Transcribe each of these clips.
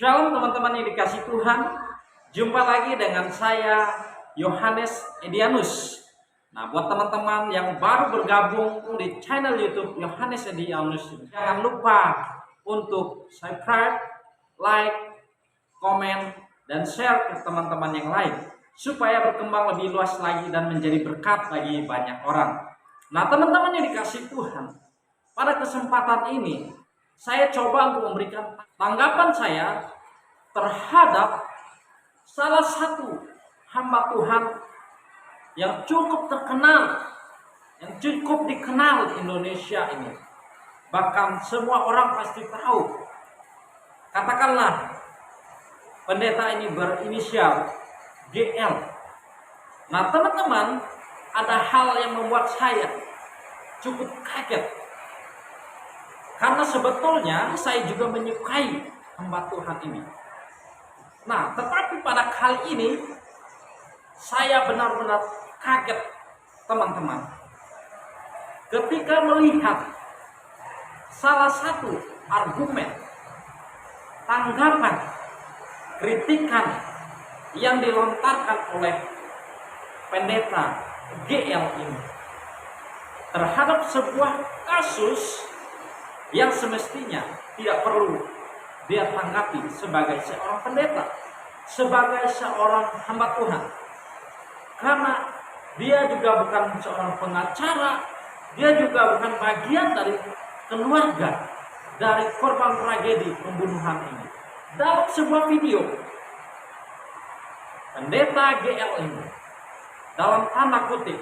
Shalom teman-teman yang dikasih Tuhan. Jumpa lagi dengan saya Yohanes Edianus. Nah, buat teman-teman yang baru bergabung di channel YouTube Yohanes Edianus, jangan lupa untuk subscribe, like, komen, dan share ke teman-teman yang lain supaya berkembang lebih luas lagi dan menjadi berkat bagi banyak orang. Nah, teman-teman yang dikasih Tuhan, pada kesempatan ini saya coba untuk memberikan tanggapan saya terhadap salah satu hamba Tuhan yang cukup terkenal, yang cukup dikenal di Indonesia ini. Bahkan semua orang pasti tahu. Katakanlah pendeta ini berinisial GL. Nah, teman-teman, ada hal yang membuat saya cukup kaget. Karena sebetulnya saya juga menyukai hamba Tuhan ini. Nah, tetapi pada kali ini saya benar-benar kaget, teman-teman, ketika melihat salah satu argumen, tanggapan, kritikan yang dilontarkan oleh pendeta GL ini terhadap sebuah kasus yang semestinya tidak perlu dia tanggapi sebagai seorang pendeta, sebagai seorang hamba Tuhan. Karena dia juga bukan seorang pengacara, dia juga bukan bagian dari keluarga dari korban tragedi pembunuhan ini. Dalam sebuah video, pendeta GL ini, dalam tanda kutip,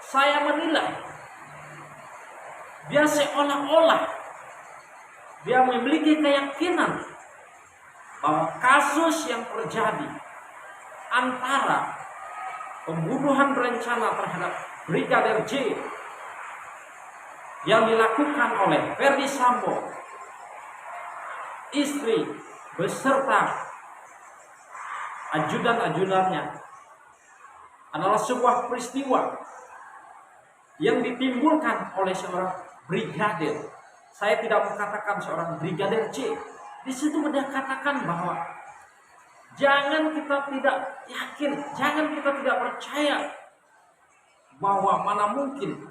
saya menilai dia seolah-olah dia memiliki keyakinan bahwa kasus yang terjadi antara pembunuhan berencana terhadap Brigadir J yang dilakukan oleh Ferdy Sambo, istri beserta ajudan-ajudannya, adalah sebuah peristiwa yang ditimbulkan oleh seorang brigadir. Saya tidak mengatakan seorang Brigadir J. Di situ dia katakan bahwa jangan kita tidak yakin, jangan kita tidak percaya bahwa mana mungkin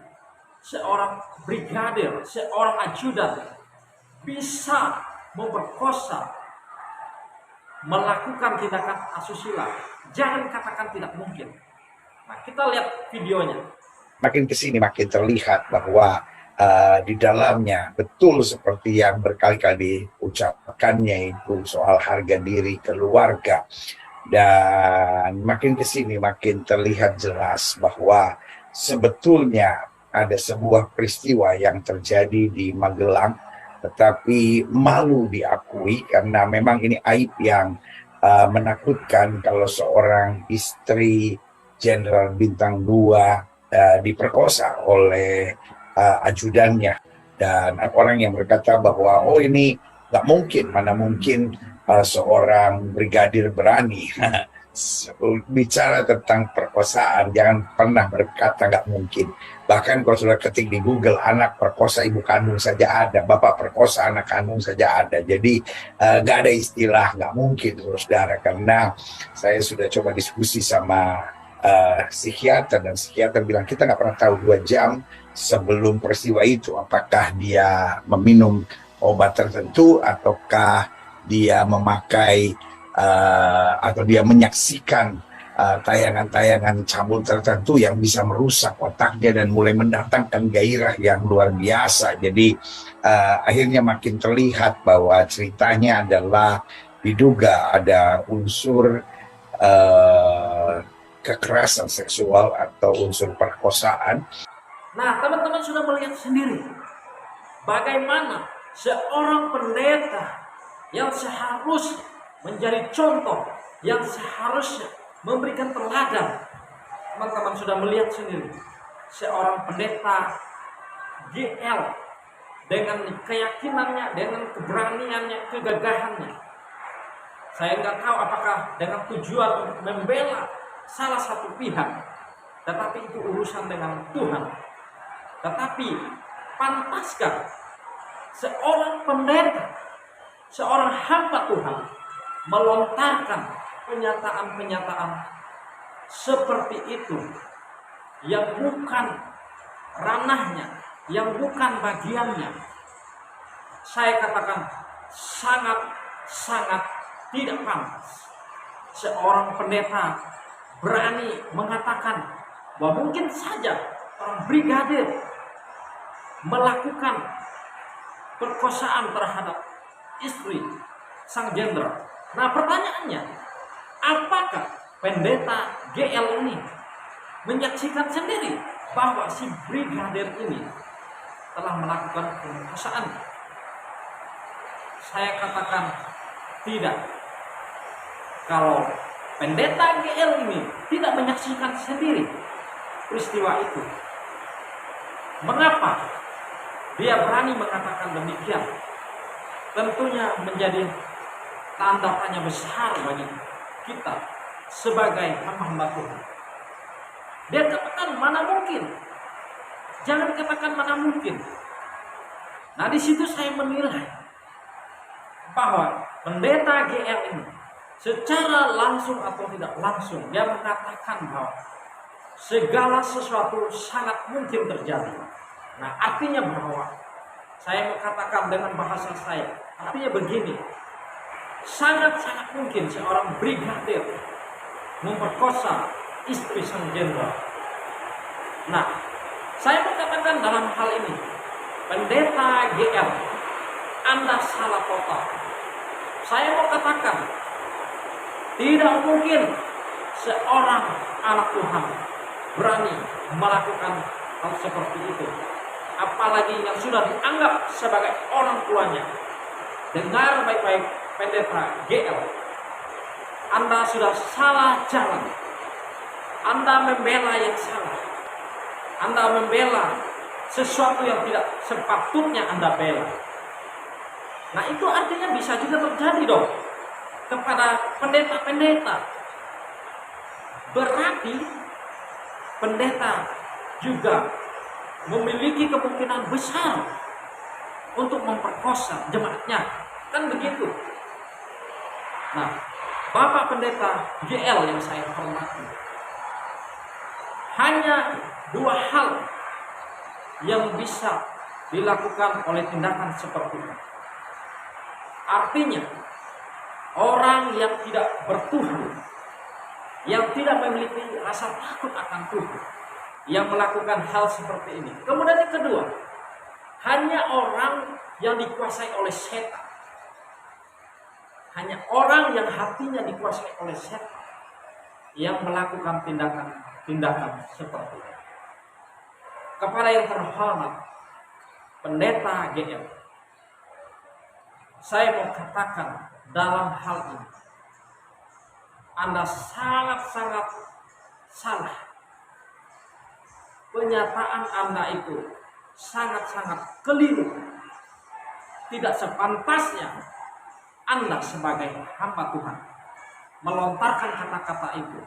seorang brigadir, seorang ajudan bisa memperkosa, melakukan tindakan asusila. Jangan katakan tidak mungkin. Nah, kita lihat videonya. Makin kesini makin terlihat bahwa di dalamnya betul seperti yang berkali-kali diucapkannya itu soal harga diri keluarga, dan makin kesini makin terlihat jelas bahwa sebetulnya ada sebuah peristiwa yang terjadi di Magelang, tetapi malu diakui karena memang ini aib yang menakutkan kalau seorang istri Jenderal Bintang 2 diperkosa oleh ajudannya, dan orang yang berkata bahwa oh ini nggak mungkin, mana mungkin seorang brigadir berani bicara tentang perkosaan. Jangan pernah berkata nggak mungkin. Bahkan kalau sudah ketik di Google, anak perkosa ibu kandung saja ada, bapak perkosa anak kandung saja ada. Jadi nggak ada istilah nggak mungkin, saudara. Karena saya sudah coba diskusi sama psikiater, dan psikiater bilang kita nggak pernah tahu 2 jam sebelum peristiwa itu apakah dia meminum obat tertentu ataukah dia memakai atau dia menyaksikan tayangan-tayangan cabul tertentu yang bisa merusak otaknya dan mulai mendatangkan gairah yang luar biasa. Jadi akhirnya makin terlihat bahwa ceritanya adalah diduga ada unsur kekerasan seksual atau unsur perkosaan. Nah, teman-teman sudah melihat sendiri bagaimana seorang pendeta yang seharusnya menjadi contoh, yang seharusnya memberikan teladan. Teman-teman sudah melihat sendiri seorang pendeta GL dengan keyakinannya, dengan keberaniannya, kegagahannya. Saya nggak tahu apakah dengan tujuan untuk membela salah satu pihak, tetapi itu urusan dengan Tuhan. Tetapi pantaskah seorang pendeta, seorang hamba Tuhan melontarkan pernyataan-pernyataan seperti itu yang bukan ranahnya, yang bukan bagiannya, saya katakan sangat-sangat tidak pantas seorang pendeta berani mengatakan bahwa mungkin saja orang brigadir melakukan perkosaan terhadap istri sang jenderal. Nah, pertanyaannya, apakah pendeta GL ini menyaksikan sendiri bahwa si brigadir ini telah melakukan perkosaan? Saya katakan tidak. Kalau pendeta GL ini tidak menyaksikan sendiri peristiwa itu, mengapa dia berani mengatakan demikian? Tentunya menjadi tanda tanya besar bagi kita sebagai hamba Tuhan. Dia katakan mana mungkin? Jangan katakan mana mungkin. Nah, di situ saya menilai bahwa pendeta GL ini secara langsung atau tidak langsung dia mengatakan bahwa segala sesuatu sangat mungkin terjadi. Nah, artinya bahwa saya mau katakan dengan bahasa saya, artinya begini, sangat-sangat mungkin seorang brigadir memperkosa istri sang jenderal. Nah, saya mau katakan dalam hal ini, pendeta GL, Anda salah total. Saya mau katakan, tidak mungkin seorang anak Tuhan berani melakukan hal seperti itu. Apalagi yang sudah dianggap sebagai orang tuanya. Dengar baik-baik pendeta GL. Anda sudah salah jalan. Anda membela yang salah. Anda membela sesuatu yang tidak sepatutnya Anda bela. Nah, itu artinya bisa juga terjadi dong kepada pendeta-pendeta. Berarti pendeta juga memiliki kemungkinan besar untuk memperkosa jemaatnya. Kan begitu. Nah, Bapak Pendeta GL yang saya hormati, hanya dua hal yang bisa dilakukan oleh tindakan seperti ini. Artinya, orang yang tidak bertuhan, yang tidak memiliki rasa takut akan Tuhan, yang melakukan hal seperti ini. Kemudian yang kedua, hanya orang yang dikuasai oleh setan. Hanya orang yang hatinya dikuasai oleh setan yang melakukan tindakan seperti ini. Kepada yang terhormat Pendeta GL, saya mau katakan dalam hal ini, Anda sangat-sangat salah. Pernyataan Anda itu sangat-sangat keliru. Tidak sepantasnya Anda sebagai hamba Tuhan melontarkan kata-kata itu.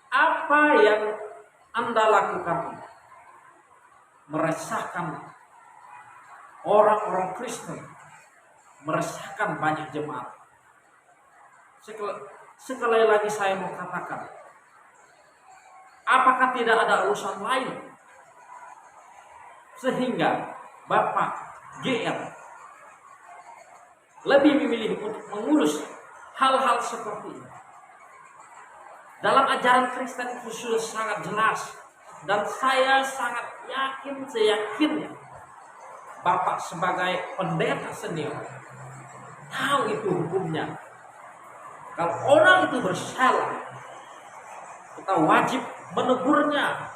Apa yang Anda lakukan meresahkan orang-orang Kristen, meresahkan banyak jemaat. Sekali lagi saya mau katakan, apakah tidak ada urusan lain sehingga Bapak GL lebih memilih untuk mengurus hal-hal seperti ini? Dalam ajaran Kristen itu sudah sangat jelas, dan saya sangat seyakinnya Bapak sebagai pendeta senior tahu itu hukumnya. Kalau orang itu bersalah, kita wajib menegurnya,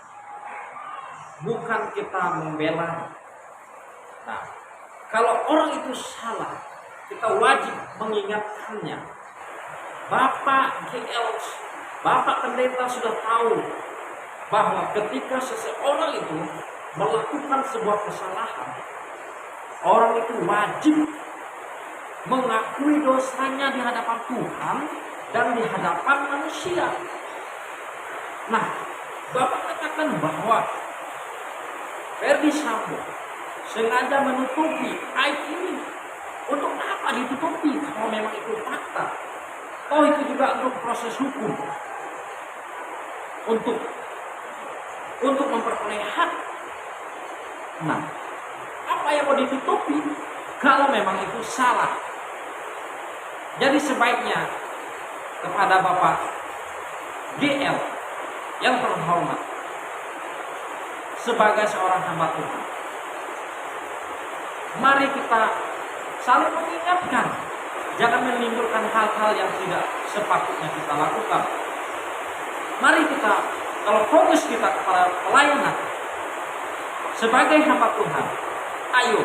bukan kita membela. Nah, kalau orang itu salah, kita wajib mengingatkannya. Bapak GL, Bapak Pendeta sudah tahu bahwa ketika seseorang itu melakukan sebuah kesalahan, orang itu wajib mengakui dosanya di hadapan Tuhan dan di hadapan manusia. Nah, Bapak katakan bahwa Ferdy Sambo sengaja menutupi aib ini. Untuk apa ditutupi kalau memang itu fakta? Oh, itu juga untuk proses hukum, untuk memperoleh hak. Nah, apa yang mau ditutupi kalau memang itu salah? Jadi sebaiknya kepada Bapak GL yang terhormat sebagai seorang hamba Tuhan, mari kita saling mengingatkan, jangan menimbulkan hal-hal yang tidak sepatutnya kita lakukan. Mari kita, kalau fokus kita kepada pelayanan sebagai hamba Tuhan, ayo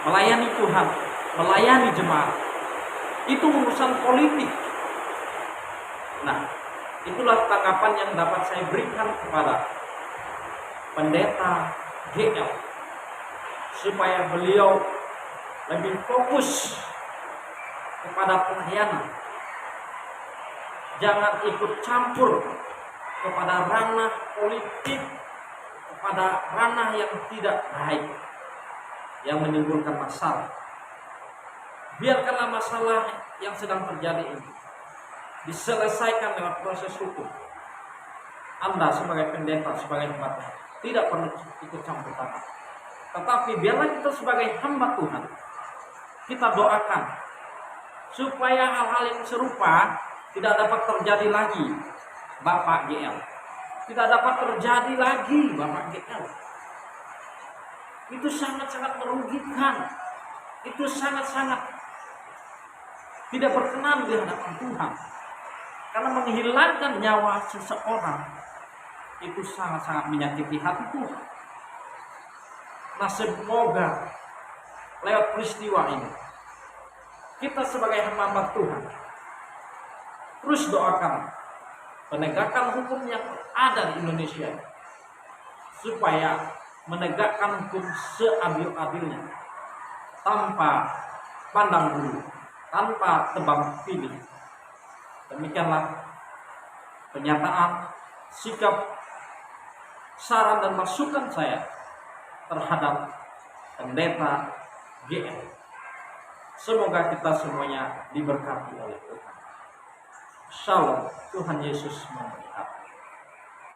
melayani Tuhan, melayani jemaat. Itu urusan politik. Nah, itulah tanggapan yang dapat saya berikan kepada Pendeta GL, supaya beliau lebih fokus kepada pelayanan. Jangan ikut campur kepada ranah politik, kepada ranah yang tidak baik, yang menimbulkan masalah. Biarkanlah masalah yang sedang terjadi ini diselesaikan lewat proses hukum. Anda sebagai pendeta, sebagai hamba Tuhan, tidak perlu ikut campur tangan. Tetapi biarlah kita sebagai hamba Tuhan, kita doakan supaya hal-hal yang serupa tidak dapat terjadi lagi, Bapak GL. Tidak dapat terjadi lagi, Bapak GL. Itu sangat-sangat merugikan. Itu sangat-sangat tidak berkenan di hadapan Tuhan. Karena menghilangkan nyawa seseorang itu sangat-sangat menyakiti hati Tuhan. Nah, semoga lewat peristiwa ini kita sebagai hamba Tuhan terus doakan penegakan hukum yang ada di Indonesia, supaya menegakkan hukum seadil-adilnya, tanpa pandang bulu, tanpa tebang pilih. Demikianlah pernyataan, sikap, saran dan masukan saya terhadap Pendeta GL. Semoga kita semuanya diberkati oleh Tuhan. Shalom, Tuhan Yesus memberkati.